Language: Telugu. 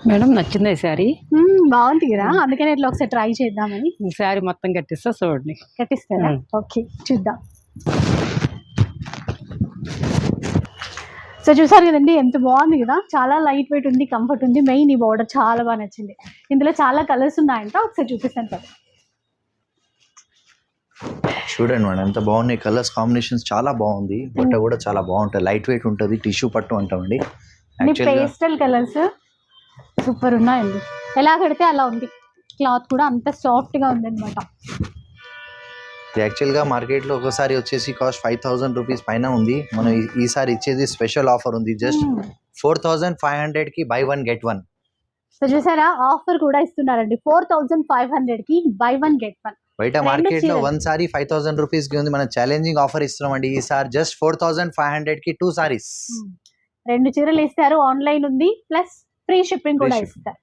మేడం నచ్చింది ఈ శారీ. బాగుంది కదా, అందుకనే ఇట్లా ఒకసారి ట్రై చేద్దామని. ఈ శారీ మొత్తం కట్టిస్తా చూడండి. కట్టిస్తారా? ఓకే చూద్దాం. సో చూసారు కదండి, ఎంత బాగుంది కదా, చాలా లైట్ వెయిట్ ఉంది, కంఫర్ట్ ఉంది. మెయిన్ ఈ బార్డర్ చాలా బాగా నచ్చింది. ఇందులో చాలా కలర్స్ ఉన్నాయంట, ఒకసారి చూపిస్తాను కదా. చూడండి మేడం ఎంత బాగున్నాయి కలర్స్ కాంబినేషన్స్, చాలా బాగుంది. బట్ట కూడా చాలా బాగుంటుంది, లైట్ వెయిట్ ఉంటుంది, టిష్యూ పట్టు అంటామండి. పేస్టల్ కలర్స్ సూపర్ ఉన్నాయండి. ఎలా కడితే అలా ఉంది, క్లాత్ కూడా అంత సాఫ్ట్ గా ఉంది అనమాట. యాక్చువల్గా మార్కెట్లో ఒకసారి వచ్చేసి కాస్ట్ 5,000 రూపీస్ పైన ఉంది. మనం ఈసారి ఇచ్చేది స్పెషల్ ఆఫర్ ఉంది, జస్ట్ 4,500 కి బై 1 get 1. సో చూసారా, ఆఫర్ కూడా ఇస్తున్నారండి. 4,500 కి బై 1 get 1. బయట మార్కెట్ లో 1 సారీ 5,000 రూపీస్ కి ఉంది, మనం ఛాలెంజింగ్ ఆఫర్ ఇస్తున్నామండి. ఈసారి జస్ట్ 4,500 కి 2 సారీస్. 2 చీరలు ఇస్తారు, ఆన్లైన్ ఉంది, ప్లస్ ఫ్రీ షిప్పింగ్ కూడా ఇస్తారు.